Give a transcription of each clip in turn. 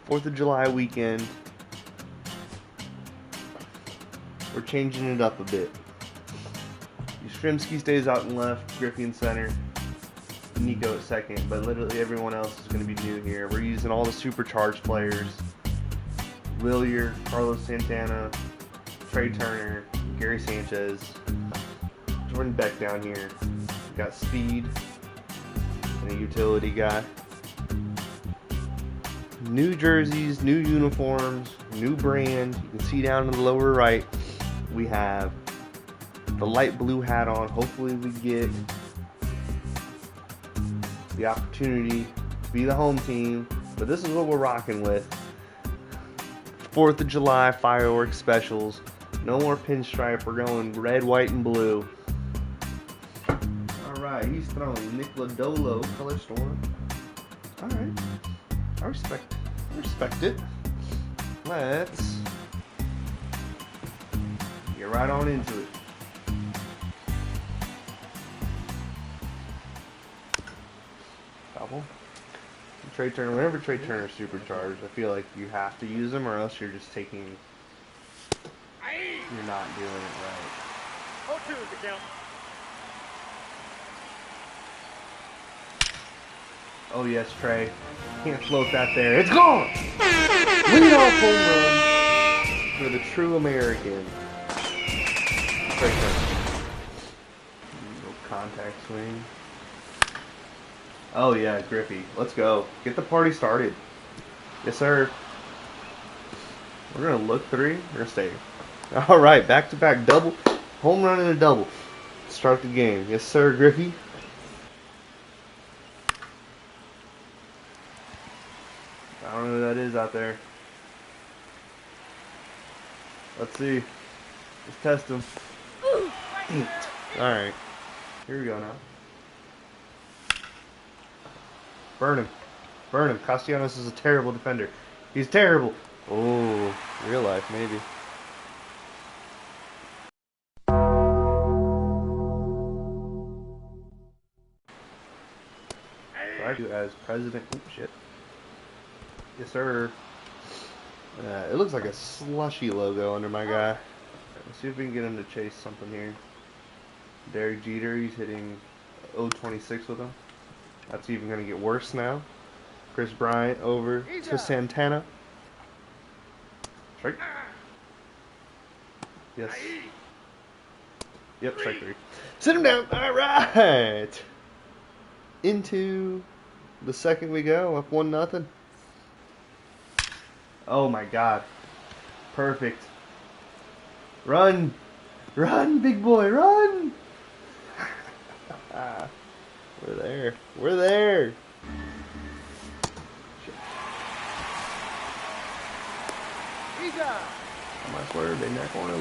4th of July weekend. We're changing it up a bit. Yastrzemski stays out in left, Griffey in center, Nico at second, but literally everyone else is going to be new here. We're using all the supercharged players. Willier, Carlos Santana, Trey Turner, Gary Sanchez, Jordan Beck down here. We got speed and a utility guy. New jerseys, new uniforms, new brand. You can see down in the lower right, we have the light blue hat on. Hopefully we get the opportunity to be the home team, but this is what we're rocking with. 4th of July fireworks specials. No more pinstripe. We're going red, white, and blue. Alright, he's throwing Nicola Dolo, color storm. Alright. I respect it. Let's get right on into it. Double. Trey Turner, whenever Trey Turner's supercharged, I feel like you have to use him or else you're just taking, you're not doing it right. 0-2 is the count. Oh yes, Trey. Can't float that there. It's gone! Leadoff home run for the true American. Trey Turner. Little contact swing. Oh yeah, Griffey. Let's go. Get the party started. Yes, sir. We're going to look 3. We're going to stay. Alright, back-to-back double. Home run and a double. Start the game. Yes, sir, Griffey. I don't know who that is out there. Let's see. Let's test him. Alright. Here we go now. Burn him. Burn him. Castellanos is a terrible defender. He's terrible. Oh, real life, maybe. I do as president. Oh, shit. Yes, sir. It looks like a slushy logo under my guy. Let's see if we can get him to chase something here. Derek Jeter, he's hitting 0-26 with him. That's even going to get worse now. Chris Bryant over to Santana. Strike. Yes. Yep, strike 3. Sit him down. All right. Into the second we go. Up 1-0. Oh my God. Perfect. Run. Run, big boy. Run. We're there. We're there. I swear, they neck on it.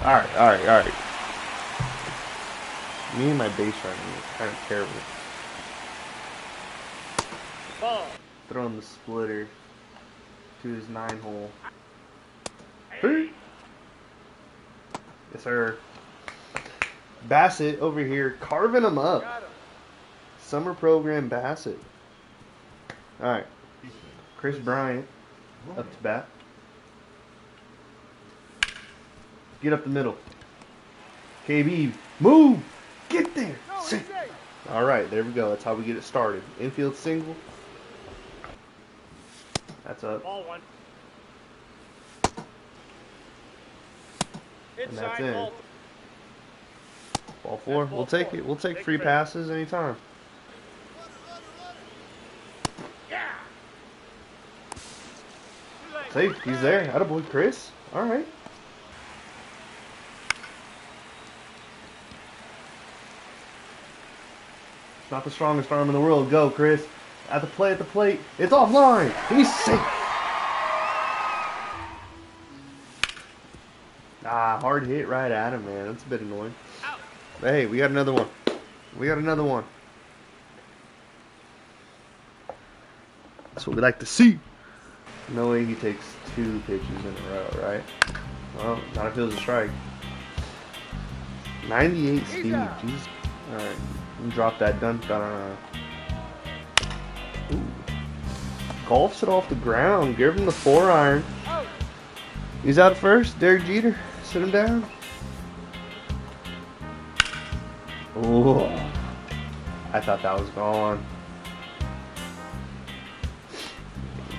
Alright. Me and my base running is kind of terrible. Ball. Throwing the splitter to his 9-hole. Hey. Yes, sir. Bassitt over here carving him up. Summer program Bassitt. Alright. Chris Bryant up to bat. Get up the middle. KB, move! Get there! Alright, there we go. That's how we get it started. Infield single. That's up. Ball 1. And that's in. Ball 4. We'll take it. We'll take free passes anytime. Safe. He's there. Attaboy, Chris. Alright. It's not the strongest arm in the world. Go, Chris. At the plate. It's offline. He's safe. Hard hit right at him, man. That's a bit annoying. But hey, we got another one. That's what we like to see. No way he takes 2 pitches in a row, right? Well, not if it was a strike. 98 speed. Jeez. Alright. Drop that. Dun. golfs it off the ground. Give him the 4-iron. He's out first. Derek Jeter. Sit him down. Oh, I thought that was gone.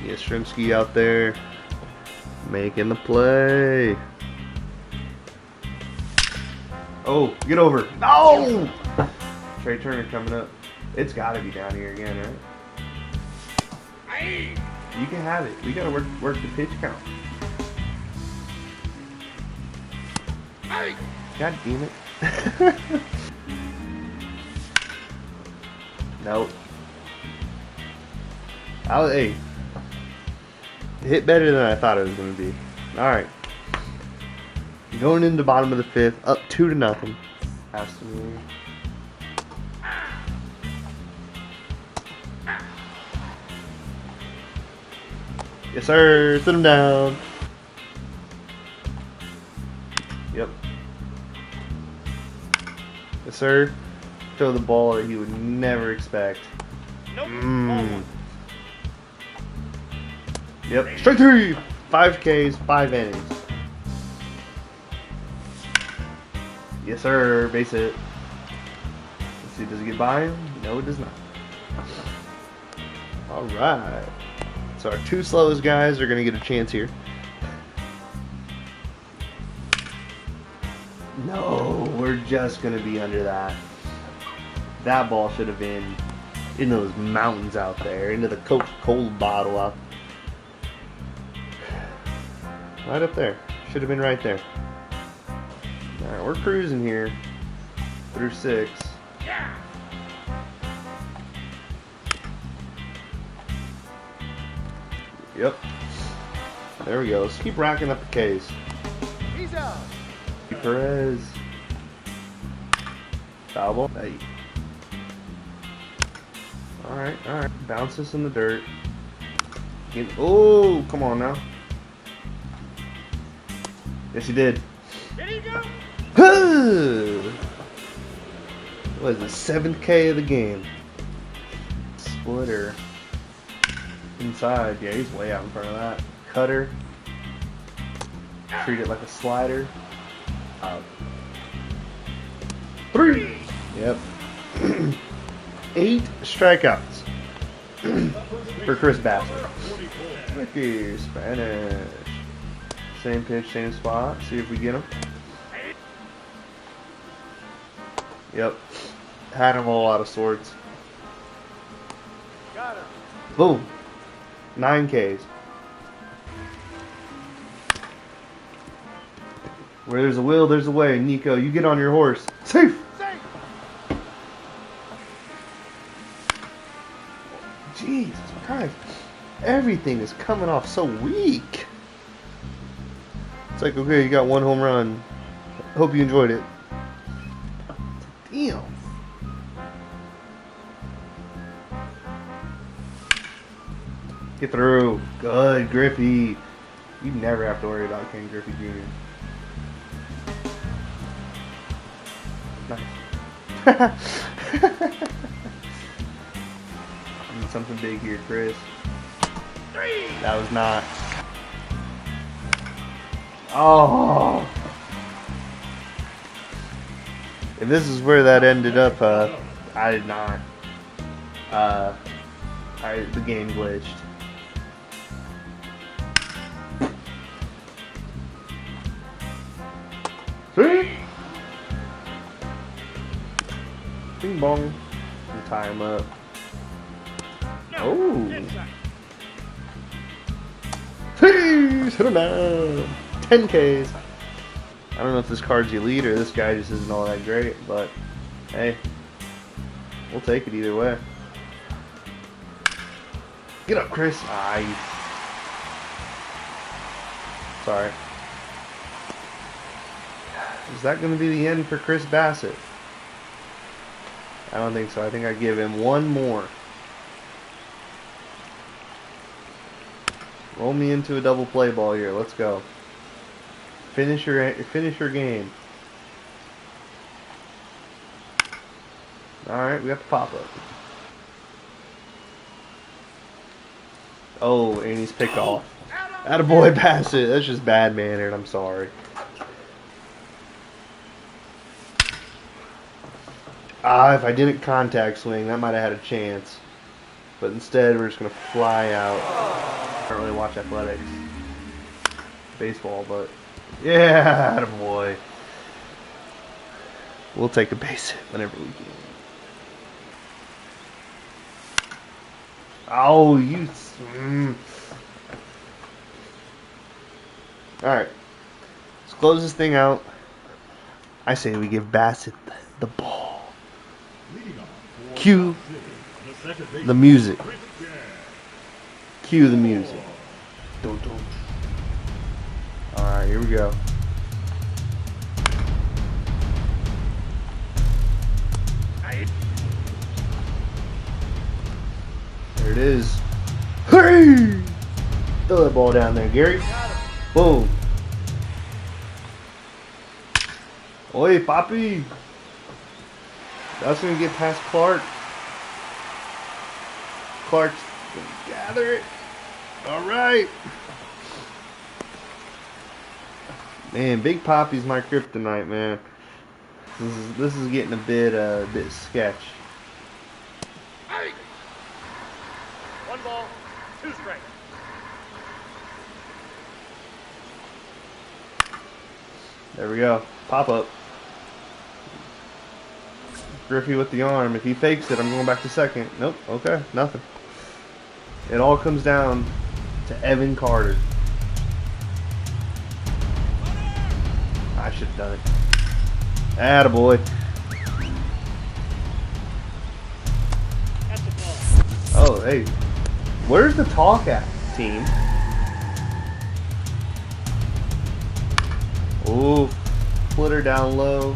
Yastrzemski out there making the play. Oh, get over. No! Trey Turner coming up. It's got to be down here again, right? You can have it. We got to work the pitch count. God damn it. Nope. Hey. Hit better than I thought it was going to be. Alright. Going into the bottom of the 5th. Up 2-0. Has to be. Yes, sir. Sit him down. Yep. Yes, sir. Throw the ball that he would never expect. Nope. Yep. Straight 3. 5 Ks, 5 innings. Yes, sir. Base hit. Let's see. Does it get by him? No, it does not. All right. So our 2 slowest guys are going to get a chance here. No, we're just going to be under that. That ball should have been in those mountains out there, into the Coca-Cola bottle out. Right up there. Should have been right there. Alright, we're cruising here through 6. Yep. There we go. Let's keep racking up the Ks. He's out. Perez. Foul ball. Hey. Alright, alright. Bounce this in the dirt. Oh, come on now. Yes, he did. Did he go? What is the 7th K of the game? Splitter. Inside. Yeah, he's way out in front of that. Cutter. Treat it like a slider. Out. 3. Yep. 8 strikeouts for Chris Bassitt. Ricky Spanish. Same pitch, same spot. See if we get him. Yep. Had him all out of sorts. Got him. Boom. 9 Ks. Where there's a will, there's a way. Nico, you get on your horse. Safe! Jesus Christ. Everything is coming off so weak. It's like, okay, you got 1 home run. Hope you enjoyed it. Damn. Get through. Good, Griffey. You never have to worry about Ken Griffey Jr. Nice. Need something big here, Chris. That was not. Oh. If this is where that ended up, I did not. The game glitched. See? Bing bong. And tie him up. Oh. Please hit him down. 10 Ks. I don't know if this card's elite or this guy just isn't all that great, but hey, we'll take it either way. Get up, Chris. Sorry. Is that going to be the end for Chris Bassitt? I don't think so. I think I give him 1 more. Roll me into a double play ball here. Let's go. Finish your game. All right, we got the pop up. Oh, and he's picked off. Attaboy Bassitt. That's just bad mannered. I'm sorry. If I didn't contact swing, that might have had a chance. But instead, we're just going to fly out. I don't really watch athletics. Baseball, but... Yeah, attaboy. We'll take a base hit whenever we can. Oh, you... Alright. Let's close this thing out. I say we give Bassitt the ball. Cue the music. Cue the music. Alright, here we go. There it is. Hey! Throw that ball down there, Gary. Boom. Oi, Papi. That's going to get past Clark. Clark's going to gather it. All right. Man, Big Papi's my kryptonite, man. This is getting a bit sketch. Hey! 1 ball, 2 strikes. There we go. Pop up. Griffey with the arm. If he fakes it, I'm going back to second. Nope. Okay. Nothing. It all comes down to Evan Carter. I should have done it. Attaboy. That's the ball. Oh, hey. Where's the talk at, team? Ooh. Splitter down low.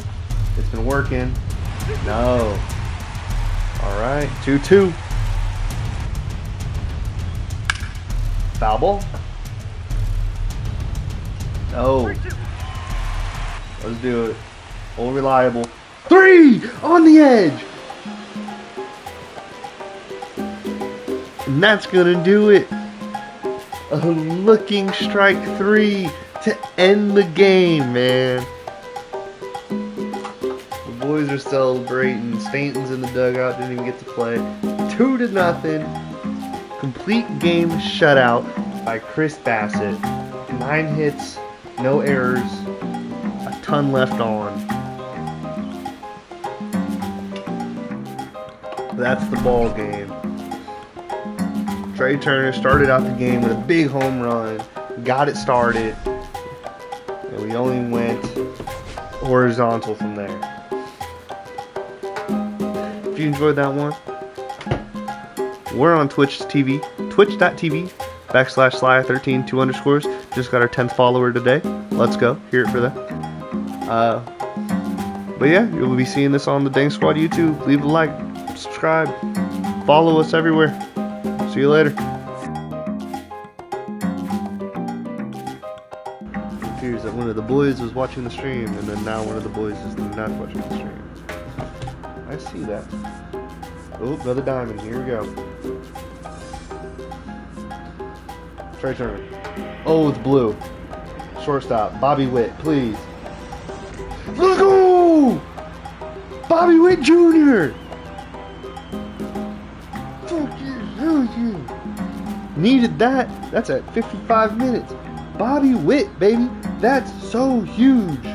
It's been working. No. Alright. 2-2. Foul ball. No. Let's do it. All reliable. 3 on the edge. And that's gonna do it. A looking strike 3 to end the game, man. The boys are celebrating. Stanton's in the dugout. Didn't even get to play. 2-0. Complete game shutout by Chris Bassitt. 9 hits, no errors, a ton left on. That's the ball game. Trey Turner started out the game with a big home run, got it started, and we only went horizontal from there. If you enjoyed that one, we're on Twitch TV, twitch.tv/Sly13 2_. Just got our 10th follower today. Let's go. Hear it for them. But yeah, you'll be seeing this on the Dang Squad YouTube. Leave a like, subscribe, follow us everywhere. See you later. It appears that one of the boys was watching the stream, and then now one of the boys is not watching the stream. I see that. Oh, another diamond. Here we go. Trey Turner. Oh, it's blue. Shortstop. Bobby Witt, please. Let's go! Bobby Witt Jr. Fuck you. Needed that. That's at 55 minutes. Bobby Witt, baby. That's so huge.